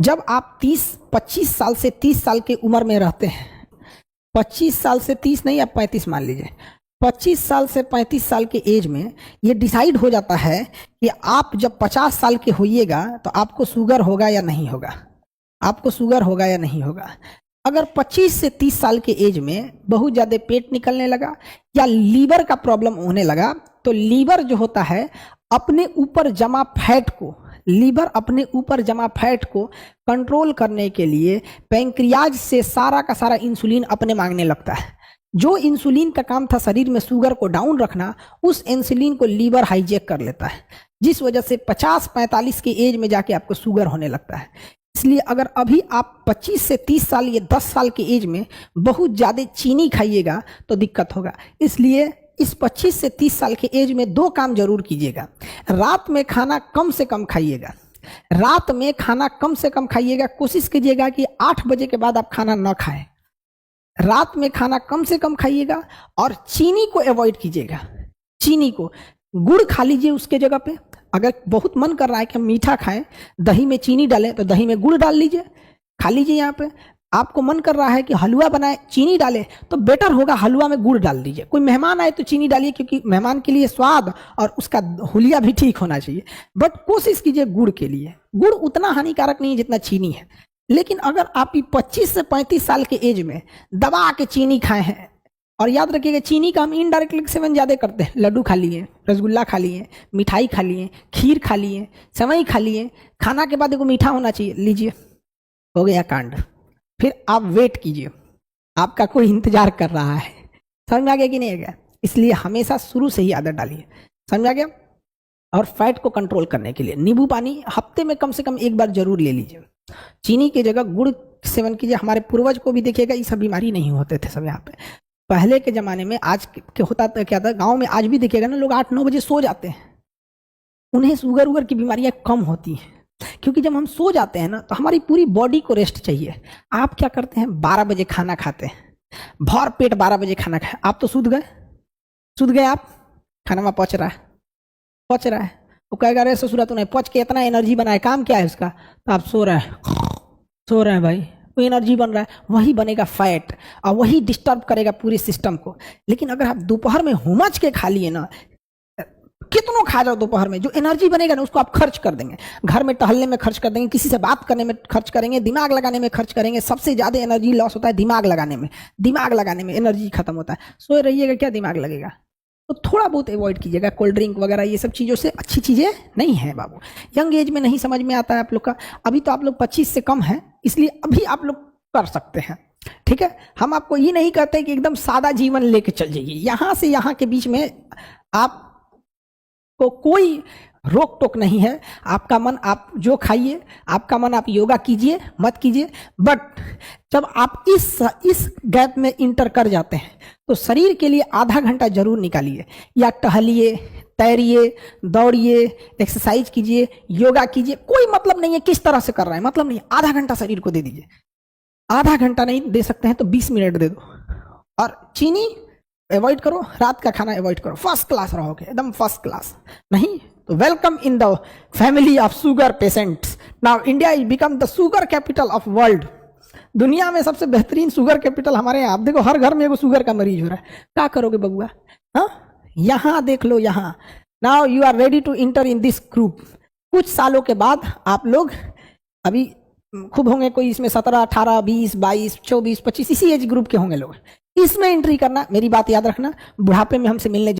जब आप 25 साल से 30 साल की उम्र में रहते हैं, 25 साल से 30 नहीं, आप 35 मान लीजिए, 25 साल से 35 साल के एज में ये डिसाइड हो जाता है कि आप जब 50 साल के होइएगा तो आपको शुगर होगा या नहीं होगा, आपको शुगर होगा या नहीं होगा। अगर 25 से 30 साल के एज में बहुत ज़्यादा पेट निकलने लगा या लीवर का प्रॉब्लम होने लगा, तो लीवर जो होता है अपने ऊपर जमा फैट को, लीवर अपने ऊपर जमा फैट को कंट्रोल करने के लिए पैंक्रियाज से सारा का सारा इंसुलिन अपने मांगने लगता है। जो इंसुलिन का काम था शरीर में शुगर को डाउन रखना, उस इंसुलिन को लीवर हाईजैक कर लेता है, जिस वजह से 50-45 की एज में जाके आपको शुगर होने लगता है। इसलिए अगर अभी आप 25 से 30 साल या 10 साल की एज में बहुत ज़्यादा चीनी खाइएगा तो दिक्कत होगा। इसलिए इस 25 से 30 साल के एज में 2 काम जरूर कीजिएगा। रात में खाना कम से कम खाइएगा, रात में खाना कम से कम खाइएगा। कोशिश कीजिएगा कि 8 बजे के बाद आप खाना न खाएं, रात में खाना कम से कम खाइएगा। और चीनी को अवॉइड कीजिएगा, चीनी को, गुड़ खा लीजिए उसके जगह पे। अगर बहुत मन कर रहा है कि हम मीठा खाएं, दही में चीनी डालें, तो दही में गुड़ डाल लीजिए, खा लीजिए। यहाँ पे आपको मन कर रहा है कि हलवा बनाए, चीनी डालें, तो बेटर होगा हलवा में गुड़ डाल दीजिए। कोई मेहमान आए तो चीनी डालिए, क्योंकि मेहमान के लिए स्वाद और उसका हुलिया भी ठीक होना चाहिए। बट कोशिश कीजिए गुड़ के लिए। गुड़ उतना हानिकारक नहीं है जितना चीनी है। लेकिन अगर आप 25 से 35 साल के एज में दबा के चीनी खाए हैं, और याद रखिएगा चीनी का हम इनडायरेक्टली सेवन ज़्यादा करते हैं। लड्डू खा लिए, रसगुल्ला खा लिए, मिठाई खा लिए, खीर खा लिए, सेवई खा लिए, खाना के बाद देखो मीठा होना चाहिए, लीजिए, हो गया कांड। फिर आप वेट कीजिए, आपका कोई इंतजार कर रहा है। समझ में आ गया कि नहीं आ गया? इसलिए हमेशा शुरू से ही आदत डालिए। समझ आ गया? और फैट को कंट्रोल करने के लिए नींबू पानी हफ्ते में कम से कम 1 बार जरूर ले लीजिए। चीनी की जगह गुड़ सेवन कीजिए। हमारे पूर्वज को भी देखिएगा, ये सब बीमारी नहीं होते थे सब यहाँ पे पहले के ज़माने में। आज के होता क्या था, गाँव में आज भी देखिएगा ना, लोग 8-9 बजे सो जाते हैं, उन्हें शुगर उगर की बीमारियाँ कम होती हैं। क्योंकि जब हम सो जाते हैं ना, तो हमारी पूरी बॉडी को रेस्ट चाहिए। आप क्या करते हैं, 12 बजे खाना खाते हैं, भर पेट 12 बजे खाना खाए, आप तो सूद गए, आप खाना में पच रहा है। वो कहेगा अरे ससुरा तूने पच के इतना एनर्जी बनाया, काम क्या है उसका? तो आप सो रहे हैं भाई, वो एनर्जी बन रहा है, वही बनेगा फैट, और वही डिस्टर्ब करेगा पूरे सिस्टम को। लेकिन अगर आप दोपहर में हुमच के खा लिए ना, कितनों खा जाओ दोपहर में, जो एनर्जी बनेगा ना उसको आप खर्च कर देंगे, घर में टहलने में खर्च कर देंगे, किसी से बात करने में खर्च करेंगे, दिमाग लगाने में खर्च करेंगे। सबसे ज़्यादा एनर्जी लॉस होता है दिमाग लगाने में एनर्जी खत्म होता है। सोए रहिएगा, क्या दिमाग लगेगा? तो थोड़ा बहुत अवॉइड कीजिएगा कोल्ड ड्रिंक वगैरह, ये सब चीज़ों से अच्छी चीज़ें नहीं है बाबू। यंग एज में नहीं समझ में आता है आप लोग का। अभी तो आप लोग 25 से कम हैं, इसलिए अभी आप लोग कर सकते हैं, ठीक है। हम आपको ये नहीं कहते कि एकदम सादा जीवन लेके चल जाइए, यहाँ से यहाँ के बीच में आप को कोई रोक टोक नहीं है। आपका मन आप जो खाइए, आपका मन आप योगा कीजिए मत कीजिए। बट जब आप इस गैप में इंटर कर जाते हैं, तो शरीर के लिए आधा घंटा जरूर निकालिए, या टहलिए, तैरिए, दौड़िए, एक्सरसाइज कीजिए, योगा कीजिए। कोई मतलब नहीं है किस तरह से कर रहे हैं, मतलब नहीं है। आधा घंटा शरीर को दे दीजिए। आधा घंटा नहीं दे सकते हैं तो 20 मिनट दे दो। और चीनी अवॉइड करो, रात का खाना अवॉइड करो, फर्स्ट क्लास रहोगे, एकदम फर्स्ट क्लास। नहीं तो welcome in the family of sugar patients. Now India is become the sugar capital of world. दुनिया में सबसे बेहतरीन शुगर कैपिटल हमारे यहाँ। आप देखो हर घर में एगो शुगर का मरीज हो रहा है, क्या करोगे बबुआ? हाँ, यहाँ देख लो, यहाँ। Now you are ready to enter in this group. कुछ सालों के बाद आप लोग, अभी खूब होंगे कोई इसमें 17, 18, 20, 22, 24, 25 इसी एज ग्रुप के होंगे लोग, इसमें एंट्री करना। मेरी बात याद रखना, बुढ़ापे में हमसे मिलने